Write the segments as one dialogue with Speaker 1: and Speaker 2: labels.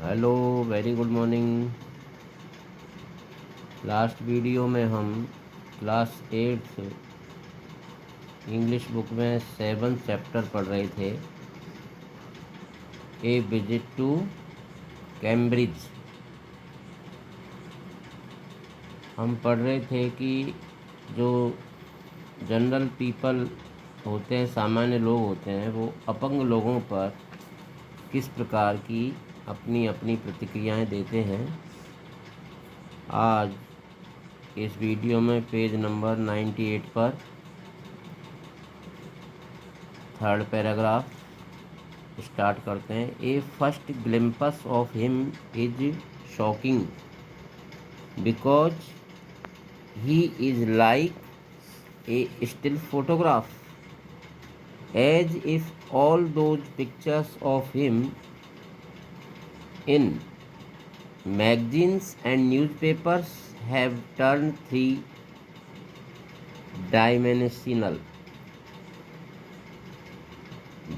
Speaker 1: Hello, very good morning. Last video में हम class 8 English book में 7th चैप्टर पढ़ रहे थे, ए विजिट टू कैम्ब्रिज। हम पढ़ रहे थे कि जो जनरल पीपल होते हैं, सामान्य लोग होते हैं, वो अपंग लोगों पर किस प्रकार की अपनी अपनी प्रतिक्रियाएं देते हैं। आज इस वीडियो में पेज नंबर 98 पर थर्ड पैराग्राफ स्टार्ट करते हैं। A first glimpse of him is shocking because he is like a still photograph, as if all those pictures of him in magazines and newspapers have turned three dimensional.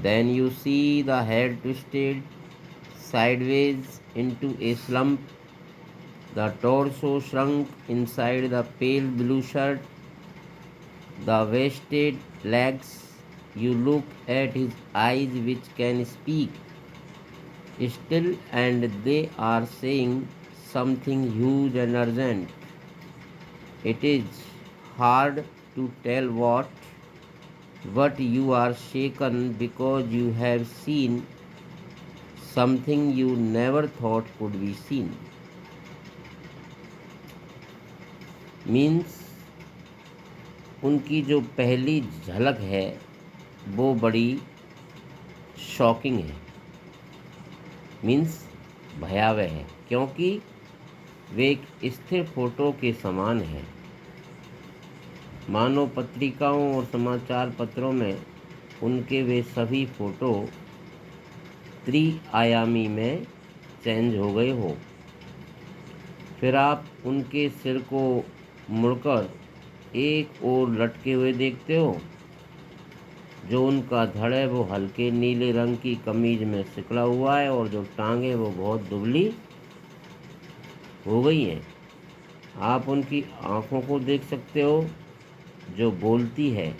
Speaker 1: Then you see the head twisted sideways into a slump, the torso shrunk inside the pale blue shirt, the wasted legs. You look at his eyes, which can speak still, and they are saying something huge and urgent. It is hard to tell what you are shaken because you have seen something you never thought could be seen. Means उनकी जो पहली झलक है वो बड़ी shocking है, means भयावह है, क्योंकि वे एक स्थिर फोटो के समान है। मानो पत्रिकाओं और समाचार पत्रों में उनके वे सभी फोटो त्रिआयामी में चेंज हो गए हो। फिर आप उनके सिर को मुड़कर एक ओर लटके हुए देखते हो। जो उनका धड़ है वो हल्के नीले रंग की कमीज में सिकड़ा हुआ है और जो टांगें वो बहुत दुबली हो गई हैं। आप उनकी आँखों को देख सकते हो जो बोलती है,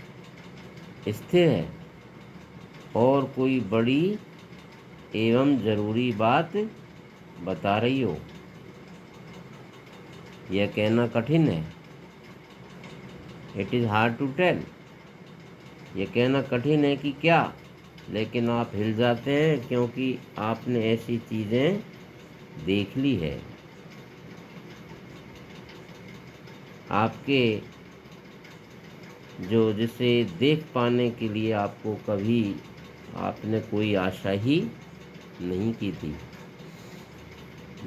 Speaker 1: स्थिर है और कोई बड़ी एवं ज़रूरी बात बता रही हो। यह कहना कठिन है, it is hard to tell. यह कहना कठिन है कि क्या, लेकिन आप हिल जाते हैं क्योंकि आपने ऐसी चीज़ें देख ली है। आपके जो जिसे देख पाने के लिए आपको कभी आपने कोई आशा ही नहीं की थी।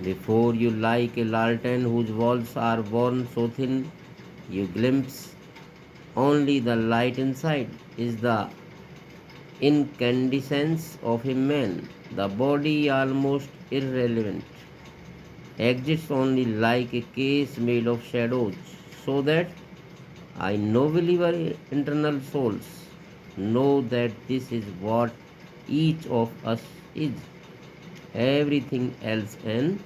Speaker 1: Before you like a lantern whose walls are worn so thin, you glimpse only the light inside, is the incandescence of a man. The body, almost irrelevant, exists only like a case made of shadows, so that I know believer internal souls know that this is what each of us is. Everything else and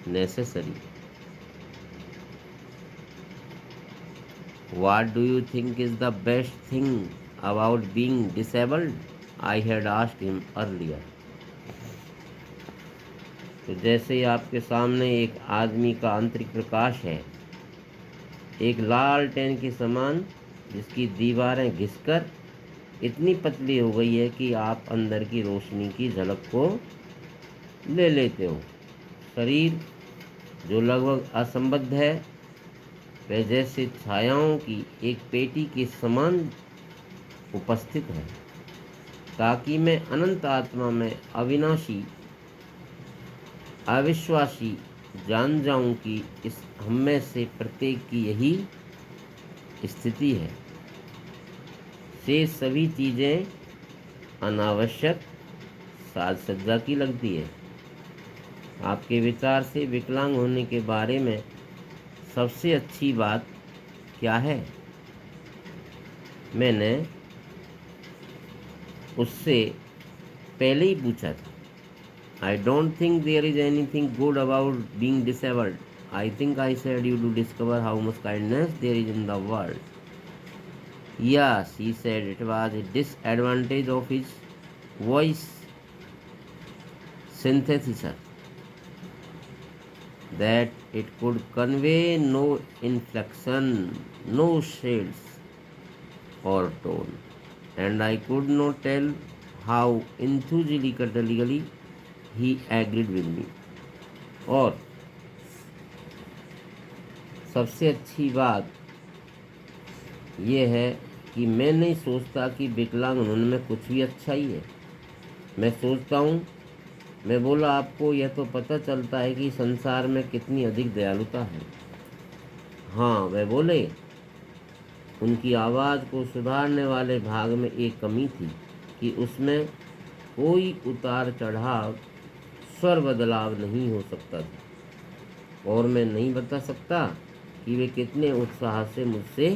Speaker 1: necessary. What do you think is the best thing about being disabled? I had asked him earlier. तो जैसे ही आपके सामने एक आदमी का आंतरिक प्रकाश है, एक लाल टेन के समान, जिसकी दीवारें घिसकर इतनी पतली हो गई है कि आप अंदर की रोशनी की झलक को ले लेते हो। शरीर जो लगभग असंबद्ध है, वह जैसे छायाओं की एक पेटी के समान उपस्थित है, ताकि मैं अनंत आत्मा में अविनाशी अविश्वासी जान जाऊं कि इस हम में से प्रत्येक की यही स्थिति है। से सभी चीज़ें अनावश्यक साज सज्जा की लगती है। आपके विचार से विकलांग होने के बारे में सबसे अच्छी बात क्या है? मैंने उससे पहले ही पूछा था। I don't think there is anything good about being disabled. I think I said you to discover how much kindness there is in the world. Yes, he said it was a disadvantage of his voice synthesizer that it could convey no inflection, no shades or tone, and I could not tell how enthusiastically he agreed with me. और सबसे अच्छी बात यह है कि मैं नहीं सोचता कि विकलांग होने में कुछ भी अच्छा ही है। मैं सोचता हूँ, मैं बोला आपको यह तो पता चलता है कि संसार में कितनी अधिक दयालुता है। हाँ, वह बोले। उनकी आवाज़ को सुधारने वाले भाग में एक कमी थी कि उसमें कोई उतार चढ़ाव, स्वर बदलाव नहीं हो सकता था, और मैं नहीं बता सकता कि वे कितने उत्साह से मुझसे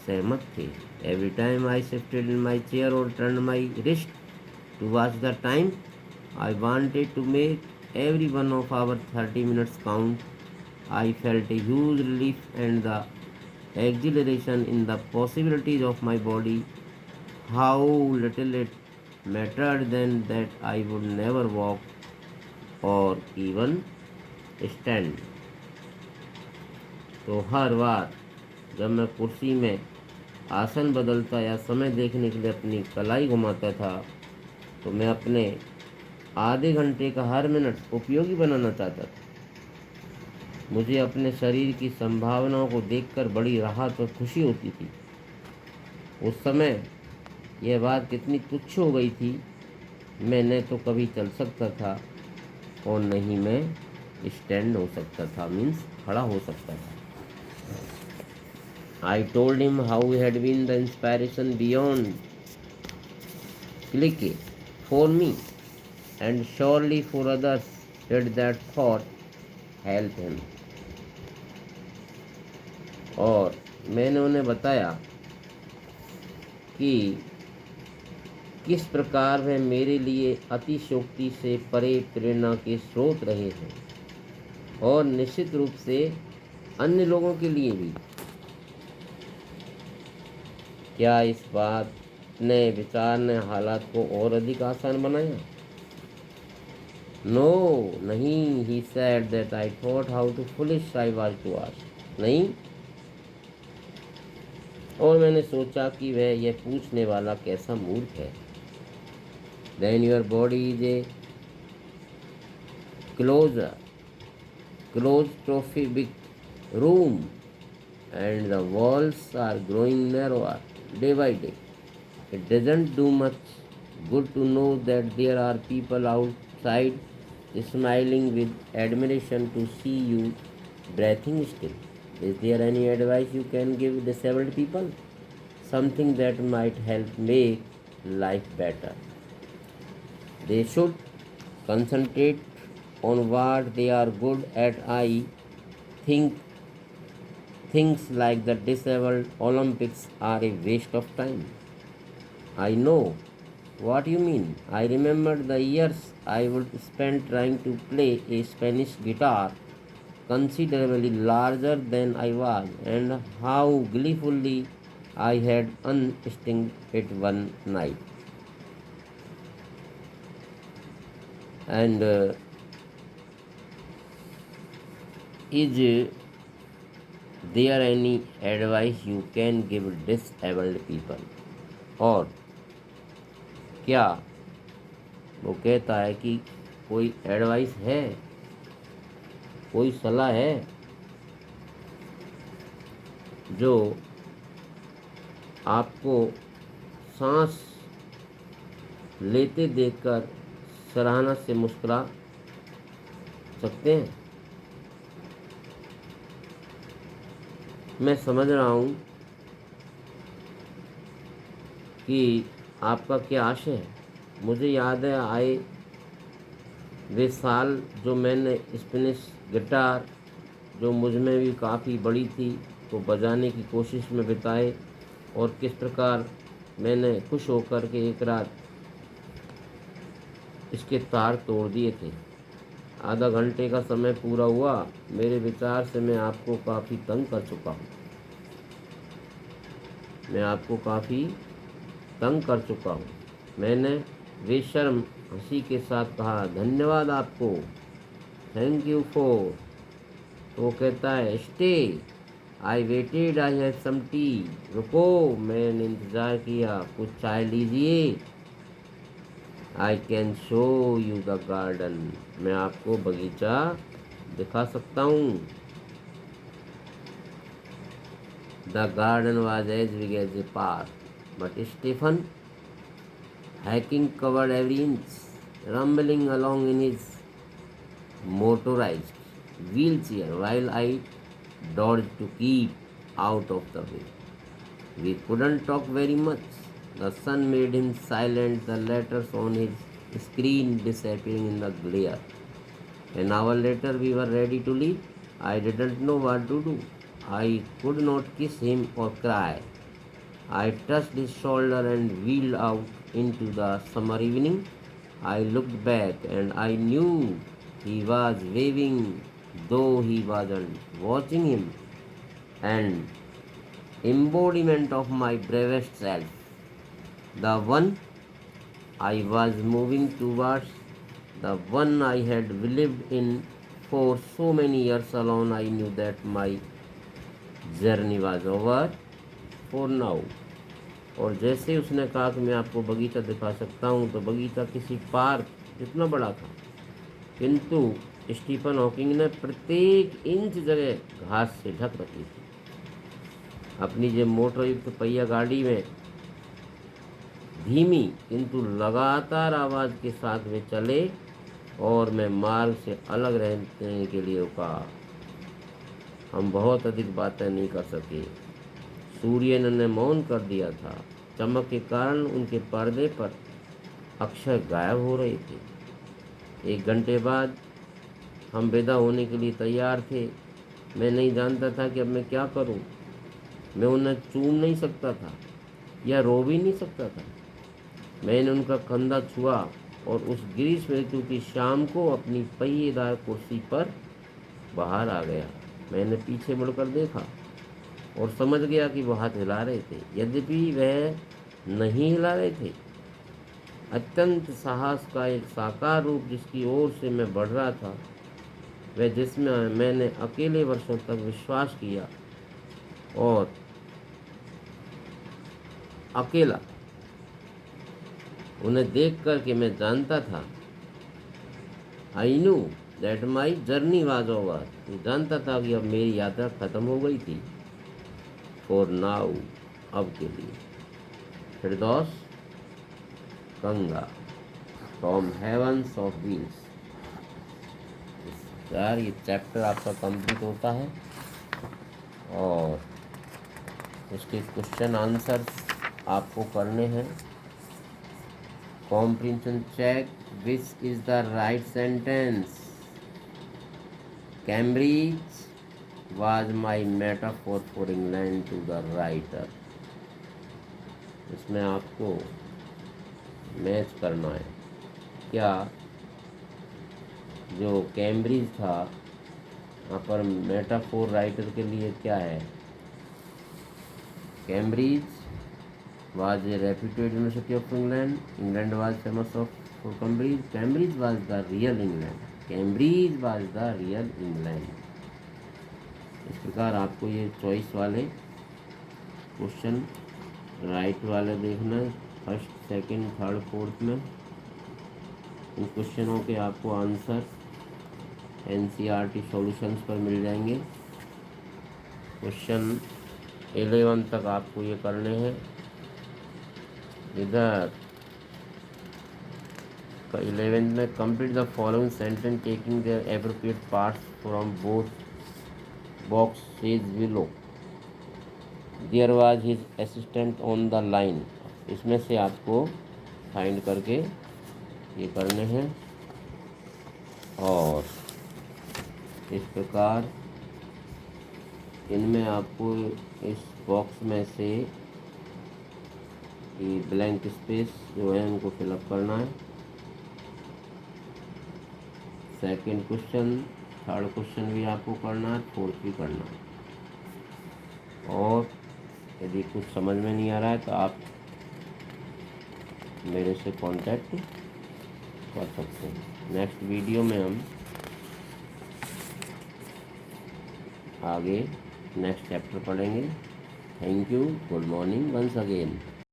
Speaker 1: सहमत थे। Every time I shifted in my chair और turn my wrist to watch the time, I wanted to make every one of our 30 minutes count. I felt a huge relief and the exhilaration in the possibilities of my body. How little it mattered then that I would never walk or even stand. तो हर बार जब मैं कुर्सी में आसन बदलता या समय देखने के लिए अपनी कलाई घुमाता था, तो मैं अपने आधे घंटे का हर मिनट उपयोगी बनाना चाहता था। मुझे अपने शरीर की संभावनाओं को देखकर बड़ी राहत और खुशी होती थी। उस समय यह बात कितनी तुच्छ हो गई थी। मैं न तो कभी चल सकता था और न ही मैं स्टैंड हो सकता था, मीन्स खड़ा हो सकता था। I told him how had been the inspiration beyond click for me and surely for others did that thought help him. और मैंने उन्हें बताया कि किस प्रकार वह मेरे लिए अतिशयोक्ति से परे प्रेरणा के स्रोत रहे हैं, और निश्चित रूप से अन्य लोगों के लिए भी। क्या इस बात ने विचार ने हालात को और अधिक आसान बनाया? नो, नहीं। He said that I thought how too foolish I was to ask. नहीं, और मैंने सोचा कि वह यह पूछने वाला कैसा मूर्ख है। Then your body is a claustrophobic room and the walls are growing narrower day by day. It doesn't do much good to know that there are people outside smiling with admiration to see you breathing still. Is there any advice you can give disabled people? Something that might help make life better. They should concentrate on what they are good at. I think things like the disabled Olympics are a waste of time. I know what you mean. I remember the years I would spend trying to play a Spanish guitar considerably larger than I was, and how gleefully I had unstrung it one night. And is there any advice you can give disabled people? और क्या वो कहता है कि कोई advice है, कोई सलाह है जो आपको सांस लेते देखकर सराहना से मुस्कुरा सकते हैं? मैं समझ रहा हूँ कि आपका क्या आशय है। मुझे याद है आए वे साल जो मैंने स्पेनिश गिटार, जो मुझ में भी काफ़ी बड़ी थी, को बजाने की कोशिश में बिताए, और किस प्रकार मैंने खुश होकर के एक रात इसके तार तोड़ दिए थे। आधा घंटे का समय पूरा हुआ। मेरे विचार से मैं आपको काफ़ी तंग कर चुका हूँ। मैं आपको काफ़ी तंग कर चुका हूँ। मैंने बेशर्म हंसी के साथ कहा, धन्यवाद आपको, थैंक यू फॉर। तो वो कहता है, stay, I waited, I have some tea. रुको, मैंने इंतज़ार किया, कुछ चाय लीजिए। I can show you the garden, मैं आपको बगीचा दिखा सकता हूँ। The garden was as big as a park but Stephen hiking covered every inch, rumbling along in his motorized wheelchair while I dodged to keep out of the way. We couldn't talk very much. The sun made him silent, the letters on his screen disappearing in the glare. An hour later, we were ready to leave. I didn't know what to do. I could not kiss him or cry. I touched his shoulder and wheeled out into the summer evening. I looked back and I knew he was waving, though he wasn't watching him. An embodiment of my bravest self, the one I was moving towards, the one I had lived in for so many years alone. I knew that my journey was over for now. और जैसे उसने कहा कि मैं आपको बगीचा दिखा सकता हूँ, तो बगीचा किसी पार्क जितना बड़ा था, किंतु स्टीफन हॉकिंग ने प्रत्येक इंच जगह घास से ढक रखी थी। अपनी जो मोटर युक्त पहिया गाड़ी में धीमी किंतु लगातार आवाज़ के साथ वे चले और मैं मार्ग से अलग रहने के लिए रुका। हम बहुत अधिक बातें नहीं कर सके। सूर्य ने मौन कर दिया था। चमक के कारण उनके पर्दे पर अक्षर गायब हो रहे थे। 1 घंटे बाद हम विदा होने के लिए तैयार थे। मैं नहीं जानता था कि अब मैं क्या करूं। मैं उन्हें चूम नहीं सकता था या रो भी नहीं सकता था। मैंने उनका कंधा छुआ और उस ग्रीष्म ऋतु की शाम को अपनी पहिएदार कुर्सी पर बाहर आ गया। मैंने पीछे मुड़कर देखा और समझ गया कि वो हाथ हिला रहे थे, यद्यपि वह नहीं हिला रहे थे। अत्यंत साहस का एक साकार रूप जिसकी ओर से मैं बढ़ रहा था, वह जिसमें मैंने अकेले वर्षों तक विश्वास किया और अकेला उन्हें देख कर के मैं जानता था, I knew that my journey was over, जानता था कि अब मेरी यात्रा खत्म हो गई थी। फॉर नाउ, अब के लिए। Firdaus Ganga from heavens of wheels. यार ये चैप्टर आपका कंप्लीट होता है और इसके क्वेश्चन आंसर आपको करने हैं। Comprehension check, which is the right sentence. Cambridge was my metaphor for England to the writer। इसमें आपको मैच करना है। क्या जो कैम्ब्रिज था यहाँ पर मेटाफोर राइटर के लिए क्या है? Cambridge was a reputed university of England. England was famous for Cambridge. Cambridge was the real England. Cambridge was the real England। इस प्रकार आपको ये चॉइस वाले क्वेश्चन राइट वाले देखना है, फर्स्ट, सेकंड, थर्ड, फोर्थ में। इन क्वेश्चनों के आपको आंसर एनसीईआरटी सॉल्यूशंस पर मिल जाएंगे। क्वेश्चन 11 तक आपको ये करने हैं। इधर 11 में complete the following sentence taking their appropriate parts from both boxes below. There was his assistant on the line. इसमें से आपको फाइंड करके ये करने हैं और इस प्रकार इनमें आपको इस बॉक्स में से ये ब्लैंक स्पेस जो है उनको फिलअप करना है। सेकंड क्वेश्चन, थर्ड क्वेश्चन भी आपको करना है, फोर्थ भी करना है। और यदि कुछ समझ में नहीं आ रहा है तो आप मेरे से कांटेक्ट कर सकते हैं। नेक्स्ट वीडियो में हम आगे नेक्स्ट चैप्टर पढ़ेंगे। Thank you, good morning once again.